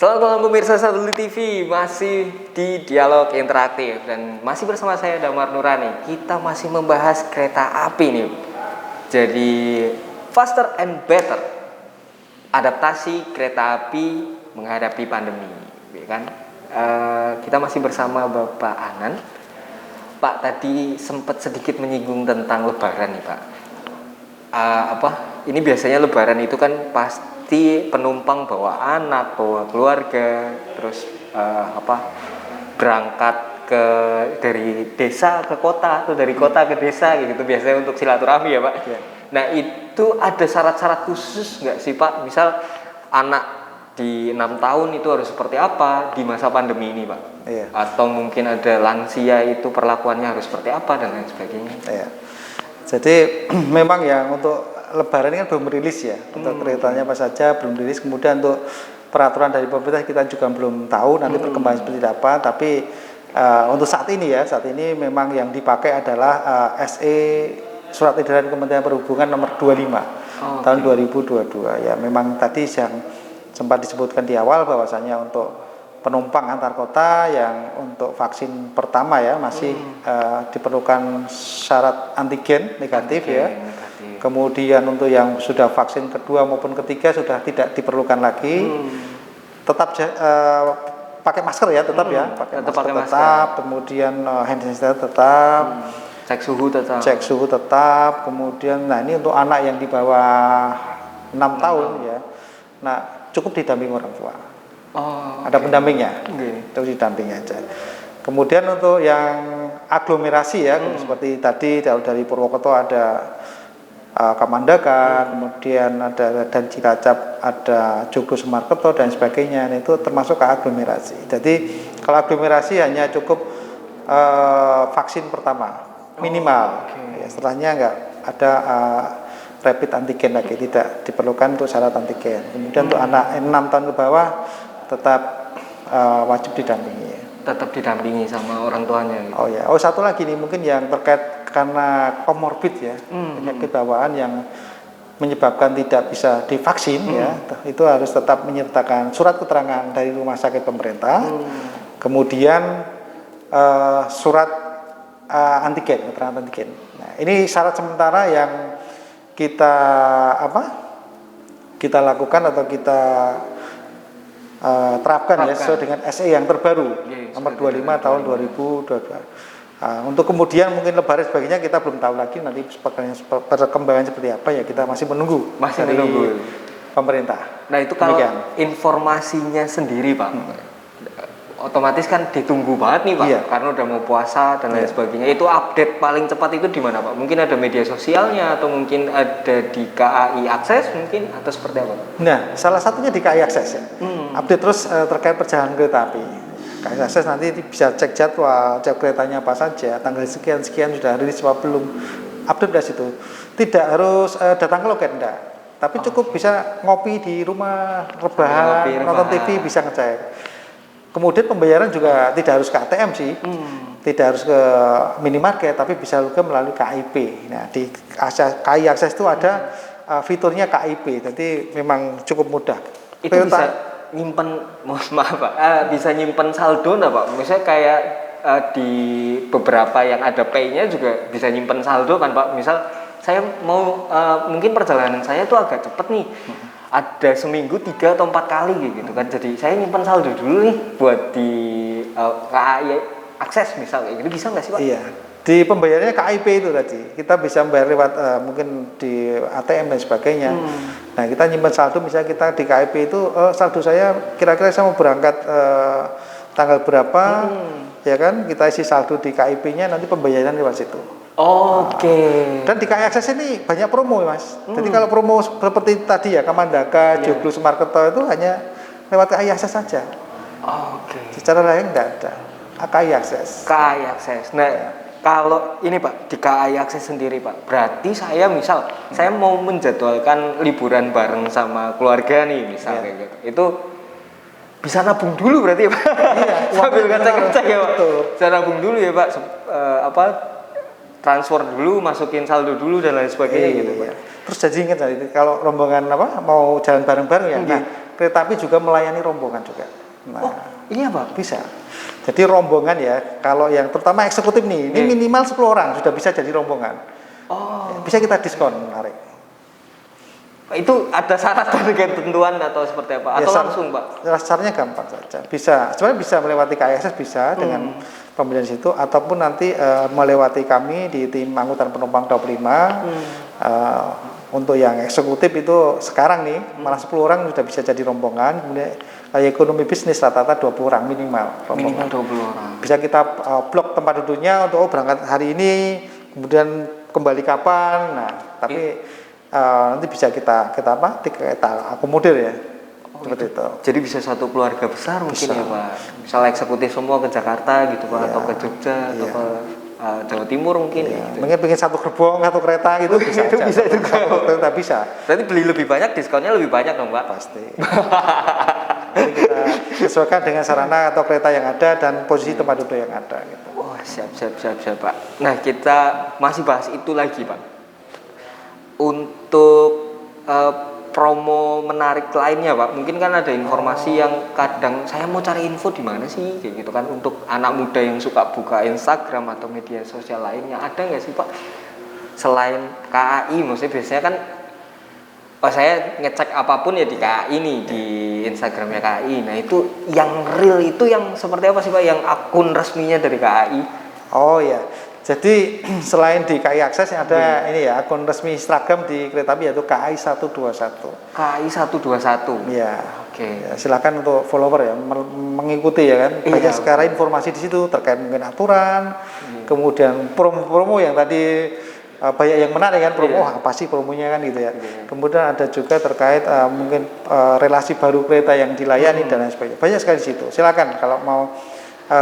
Selamat malam pemirsa Saduli TV, masih di dialog interaktif dan masih bersama saya Damar Nurani. Kita masih membahas kereta api nih. Jadi faster and better, adaptasi kereta api menghadapi pandemi, ya kan? Kita masih bersama Bapak Anan. Pak tadi sempat sedikit menyinggung tentang Lebaran nih Pak. Ini biasanya Lebaran itu kan pasti penumpang bawa anak, bawa keluarga, terus berangkat dari desa ke kota atau dari kota ke desa gitu biasanya untuk silaturahmi ya Pak. Ya. Nah itu ada syarat-syarat khusus nggak sih Pak? Misal anak di 6 tahun itu harus seperti apa di masa pandemi ini Pak? Iya. Atau mungkin ada lansia itu perlakuannya harus seperti apa dan lain sebagainya. Iya. Jadi memang ya untuk Lebaran ini kan belum rilis ya, untuk keretanya apa saja belum rilis. Kemudian untuk peraturan dari pemerintah kita juga belum tahu nanti perkembangan seperti apa. Tapi untuk saat ini memang yang dipakai adalah SE Surat Edaran Kementerian Perhubungan nomor 25 tahun 2022. Ya memang tadi yang sempat disebutkan di awal bahwasanya untuk penumpang antar kota yang untuk vaksin pertama ya masih diperlukan syarat antigen negatif ya. Kemudian untuk yang sudah vaksin kedua maupun ketiga sudah tidak diperlukan lagi. Tetap pakai masker ya, tetap ya, pakai masker. Kemudian hand sanitizer tetap. Cek suhu tetap. Kemudian nah ini untuk anak yang di bawah 6 tahun ya. Nah, cukup didampingi orang tua. Ada pendampingnya. Itu didampingi aja. Kemudian untuk yang aglomerasi ya, seperti tadi dari Purwokerto ada Kamandaka, kemudian ada dan Cilacap ada Joglo Semarkerto dan sebagainya. Nah, itu termasuk ke aglomerasi. Jadi kalau aglomerasi hanya cukup vaksin pertama minimal. Ya, setelahnya enggak ada rapid antigen lagi, tidak diperlukan untuk syarat antigen. Kemudian untuk anak 6 tahun ke bawah tetap wajib didampingi. Tetap didampingi sama orang tuanya gitu. Oh ya. Oh satu lagi nih mungkin yang terkait karena komorbid ya, penyakit bawaan yang menyebabkan tidak bisa divaksin ya, itu harus tetap menyertakan surat keterangan dari rumah sakit pemerintah, kemudian surat antigen, keterangan antigen. Nah, ini syarat sementara yang kita lakukan atau kita terapkan ya sesuai dengan SE yang terbaru nomor 25 tahun 2022. Untuk kemudian mungkin Lebaran sebagainya kita belum tahu lagi nanti perkembangan seperti apa ya, kita masih menunggu pemerintah. Nah itu kalau informasinya sendiri Pak, otomatis kan ditunggu banget nih Pak, karena udah mau puasa dan lain sebagainya. Itu update paling cepat itu di mana Pak? Mungkin ada media sosialnya atau mungkin ada di KAI Akses mungkin atau seperti apa? Nah salah satunya di KAI Akses ya. Update terus terkait perjalanan kereta api. KAI Akses nanti bisa cek jadwal, cek keretanya apa saja, tanggal sekian sudah rilis apa belum, update dari situ. Tidak harus datang ke loket, enggak. Tapi cukup bisa ngopi di rumah, rebahan, nonton TV bisa ngecek. Kemudian pembayaran juga tidak harus ke ATM sih, tidak harus ke minimarket, tapi bisa juga melalui KIP. Nah di KAI Akses itu ada fiturnya KIP, jadi memang cukup mudah. Itu bisa nyimpen, maaf Pak, bisa nyimpen saldo nggak Pak? Misalnya kayak di beberapa yang ada pay-nya juga bisa nyimpen saldo kan Pak? Misal saya mau mungkin perjalanan saya tuh agak cepet nih, ada seminggu 3 atau 4 kali gitu kan, jadi saya nyimpen saldo dulu nih buat di KAI Akses misal kayak gitu, bisa nggak sih Pak? Iya, di pembayarannya KIP itu tadi kita bisa membayar lewat mungkin di ATM dan sebagainya. Nah kita nyimpan saldo misalnya kita di KIP itu saldo saya kira-kira saya mau berangkat tanggal berapa ya kan, kita isi saldo di KIP-nya, nanti pembayaran lewat situ. Dan di KAI Akses ini banyak promo Mas. Jadi kalau promo seperti tadi ya Kamandaka, Joglo Semarkerto itu hanya lewat KAI Akses saja. Secara lain enggak ada. KAI Akses. KAI Akses. Nah, kalau ini Pak di KAI Akses sendiri Pak, berarti saya misal saya mau menjadwalkan liburan bareng sama keluarga nih misal kayak gitu. Itu bisa nabung dulu berarti ya Pak. Iya, sambil ngecek-ngecek ya Pak. Bisa nabung dulu ya Pak. Transfer dulu, masukin saldo dulu dan lain sebagainya gitu Pak. Terus jadi ingat kalau rombongan mau jalan bareng-bareng ya. Nah, kereta api juga melayani rombongan juga. Nah, Oh, iya Pak. bisa. Jadi rombongan ya, kalau yang terutama eksekutif nih, ini minimal 10 orang sudah bisa jadi rombongan. Oh, Bisa kita diskon, menarik. itu ada syarat dan ketentuan atau seperti apa? Atau langsung Pak? Caranya gampang saja. Bisa, sebenarnya bisa melewati KAI Akses bisa dengan pembelian situ, ataupun nanti melewati kami di tim angkutan penumpang 25. Untuk yang eksekutif itu sekarang nih malah 10 orang sudah bisa jadi rombongan. Kemudian ekonomi bisnis rata-rata 20 orang minimal rombongan. Minimal 20 orang. Bisa kita blok tempat duduknya untuk berangkat hari ini, kemudian kembali kapan. Nah, tapi nanti bisa kita akomodir ya. Seperti itu. Jadi bisa satu keluarga besar mungkin Bisa. ya Pak. Misalnya eksekutif semua ke Jakarta gitu Pak, atau ke Jogja atau ke Jawa Timur mungkin ya, gitu. Mungkin pengen satu gerbong, satu kereta gitu bisa Itu aja. bisa juga. Satu kereta bisa. Berarti beli lebih banyak, diskonnya lebih banyak dong Pak. Pasti. Jadi kita sesuaikan dengan sarana atau kereta yang ada dan posisi tempat duduk yang ada gitu. Wah, siap Pak. Nah, kita masih bahas itu lagi Pak. Untuk promo menarik lainnya Pak, mungkin kan ada informasi yang kadang saya mau cari info di mana sih kayak gitu kan, untuk anak muda yang suka buka Instagram atau media sosial lainnya, ada nggak sih Pak selain KAI? Maksudnya biasanya kan saya ngecek apapun ya di KAI nih, di Instagramnya KAI. Nah itu yang real itu yang seperti apa sih Pak, yang akun resminya dari KAI? Oh ya, jadi selain di KAI Akses ada ini ya, akun resmi Instagram di kereta api yaitu KAI 121. KAI 121. Iya. Oke. Ya, silakan untuk follower ya mengikuti ya kan. Banyak sekarang informasi di situ terkait mungkin aturan, kemudian promo-promo yang tadi banyak yang menarik kan, promo apa sih promonya kan gitu ya. Kemudian ada juga terkait mungkin relasi baru kereta yang dilayani dan lain sebagainya. Banyak sekali di situ. Silakan kalau mau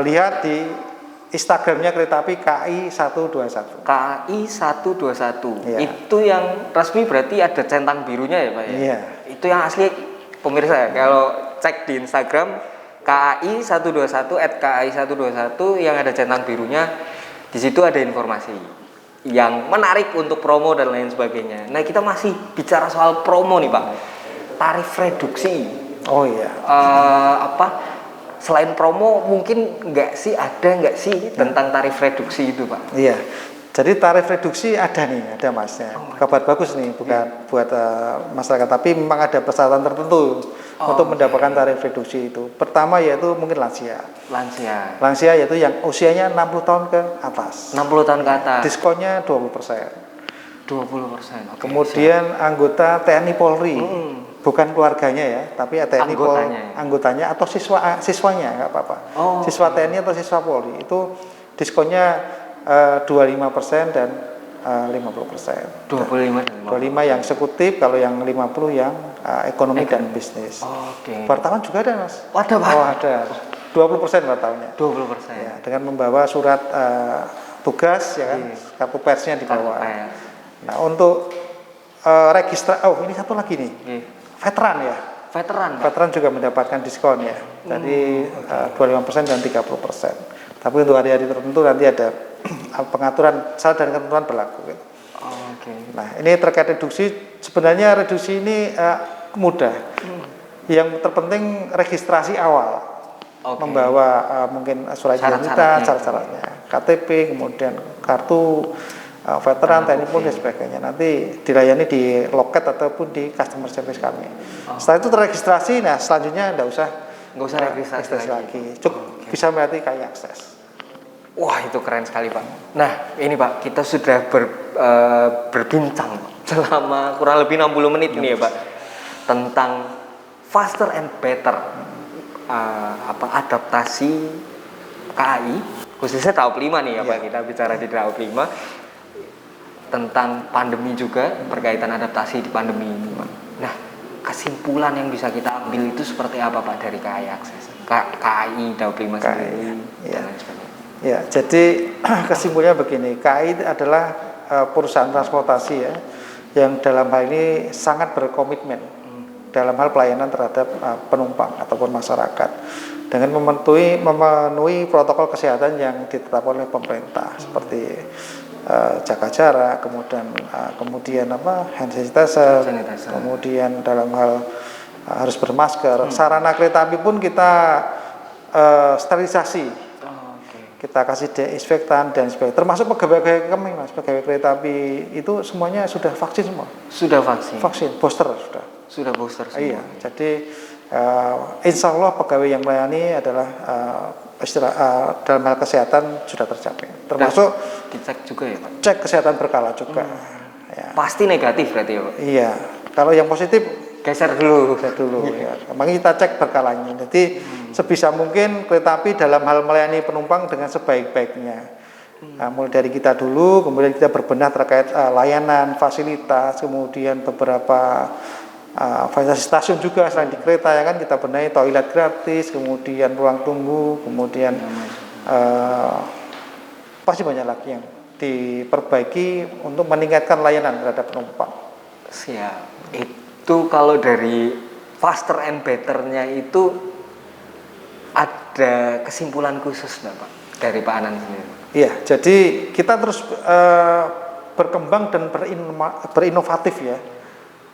lihat di Instagramnya kereta api KAI 121. KAI 121. Iya. Itu yang resmi berarti ada centang birunya ya Pak ya? Iya. Itu yang asli pemirsa ya. Kalau cek di Instagram KAI 121 @KAI 121 yang ada centang birunya, di situ ada informasi yang menarik untuk promo dan lain sebagainya. Nah, kita masih bicara soal promo nih Pak. Tarif reduksi. Oh iya. Selain promo mungkin ada nggak sih tentang tarif reduksi itu Pak? Iya. Jadi tarif reduksi ada nih, ada Masnya. Kabar bagus nih, bukan buat masyarakat, tapi memang ada persyaratan tertentu untuk mendapatkan tarif reduksi itu. Pertama yaitu mungkin lansia. Lansia yaitu yang usianya 60 tahun ke atas. 60 tahun ke atas. Diskonnya 20%. 20%. Okay, kemudian anggota TNI Polri. Bukan keluarganya ya, tapi TNI anggotanya atau siswanya nggak apa-apa. Siswa TNI atau siswa Polri itu diskonnya 25% dan 50%. 25 yang eksekutif, kalau yang 50 yang ekonomi dan bisnis. Oke. Wartawan juga ada Mas. Ada Pak. Oh ada. 20% wartawannya. 20%. Ya, dengan membawa surat tugas ya kan, kartu persnya dibawa. Nah untuk ini satu lagi nih. Veteran ya. Veteran juga mendapatkan diskon ya. Jadi 25% dan 30%. Tapi untuk hari-hari tertentu nanti ada pengaturan syarat dan ketentuan berlaku gitu. Nah, ini terkait reduksi, sebenarnya reduksi ini mudah. Yang terpenting registrasi awal. Membawa mungkin surat identitas, syarat-syaratnya, KTP, kemudian kartu veteran, TNI Polri dan sebagainya. Nanti dilayani di loket ataupun di customer service kami. Setelah itu terregistrasi, nah selanjutnya nggak usah registrasi lagi. Cukup bisa melalui KAI Akses. Wah, itu keren sekali Pak. Nah ini Pak, kita sudah berbincang selama kurang lebih 60 menit ini ya Pak, tentang faster and better, adaptasi KAI khususnya tahap 5 nih ya Pak. Kita bicara di tahap 5 tentang pandemi juga, berkaitan adaptasi di pandemi ini Pak. Nah, kesimpulan yang bisa kita ambil itu seperti apa Pak dari KAI Akses, KAI tahap 5 sendiri dan lain sebagainya? Ya, jadi kesimpulannya begini, KAI adalah perusahaan transportasi ya, yang dalam hal ini sangat berkomitmen dalam hal pelayanan terhadap penumpang ataupun masyarakat dengan memenuhi protokol kesehatan yang ditetapkan oleh pemerintah seperti jaga jarak, kemudian hand sanitizer, kemudian dalam hal harus bermasker. Sarana kereta api pun kita sterilisasi. Kita kasih desinfektan dan sebagainya. Termasuk pegawai kami, Mas, pegawai kereta api itu semuanya sudah vaksin semua. Sudah vaksin. Vaksin, booster sudah. Sudah booster semua. Iya, jadi insya Allah pegawai yang melayani adalah dalam hal kesehatan sudah tercapai. Termasuk dicek juga ya, Pak. Cek kesehatan berkala juga. Ya. Pasti negatif berarti ya, Pak. Iya, kalau yang positif geser dulu. Ya. Makanya kita cek berkalanya. Jadi sebisa mungkin kereta api dalam hal melayani penumpang dengan sebaik-baiknya. Nah, mulai dari kita dulu, kemudian kita berbenah terkait layanan, fasilitas, kemudian beberapa fasilitas stasiun juga selain di kereta ya kan, kita benahi toilet gratis, kemudian ruang tunggu, kemudian pasti banyak lagi yang diperbaiki untuk meningkatkan layanan terhadap penumpang. Siap. Itu kalau dari faster and better-nya itu ada kesimpulan khusus nggak, Pak, dari Pak Anan sendiri? Iya, jadi kita terus berkembang dan berinovatif ya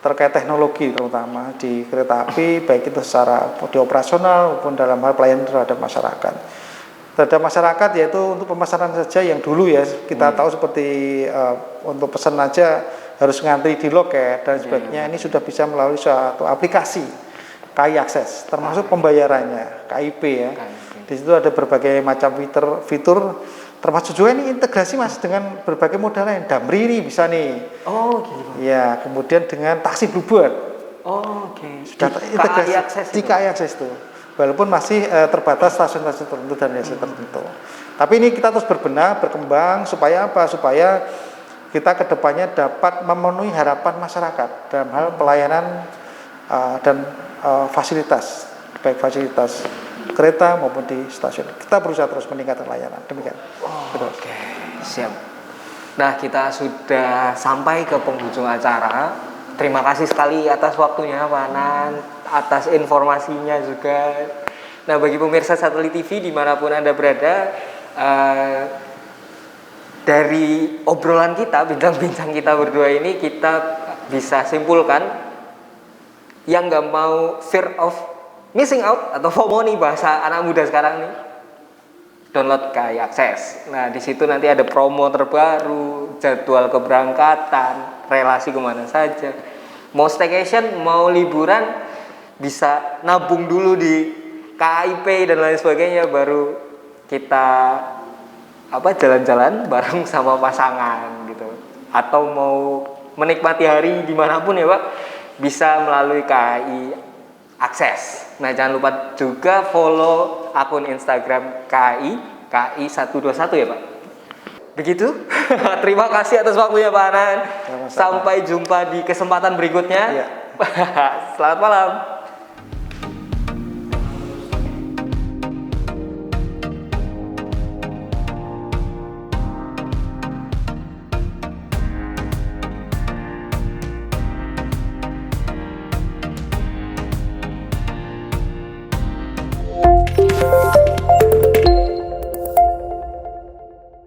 terkait teknologi, terutama di kereta api, baik itu secara di operasional maupun dalam hal pelayanan terhadap masyarakat. Terhadap masyarakat yaitu untuk pemesanan saja yang dulu ya kita tahu seperti untuk pesan aja harus ngantri di loket dan sebagainya. Ini sudah bisa melalui suatu aplikasi KAI Akses, termasuk pembayarannya KIP ya. Di situ ada berbagai macam fitur, termasuk juga ini integrasi Mas dengan berbagai modal lain. Damri ini bisa nih. Oh gitu. Ya, kemudian dengan taksi Bluebird. Oh oke. Sudah integrasi di KAI Akses itu. Walaupun masih terbatas stasiun-stasiun tertentu dan desa tertentu. Tapi ini kita terus berbenah, berkembang supaya apa? Supaya kita kedepannya dapat memenuhi harapan masyarakat dalam hal pelayanan dan fasilitas, baik fasilitas kereta maupun di stasiun. Kita berusaha terus meningkatkan layanan. Demikian. Oke, siap. Nah, kita sudah sampai ke penghujung acara. Terima kasih sekali atas waktunya, Pak Anan, atas informasinya juga. Nah, bagi pemirsa Satelit TV dimanapun Anda berada, dari obrolan kita, bincang-bincang kita berdua ini, kita bisa simpulkan yang nggak mau fear of missing out atau FOMO nih bahasa anak muda sekarang nih, download KAI Akses. Nah, di situ nanti ada promo terbaru, jadwal keberangkatan, relasi kemana saja. Mau staycation, mau liburan, bisa nabung dulu di KAI Pay dan lain sebagainya, baru kita jalan-jalan bareng sama pasangan gitu, atau mau menikmati hari dimanapun ya Pak, bisa melalui KAI Akses. Nah, jangan lupa juga follow akun Instagram KAI 121 ya Pak. Begitu. Terima kasih atas waktunya Pak Anan. Sampai jumpa di kesempatan berikutnya. Selamat malam.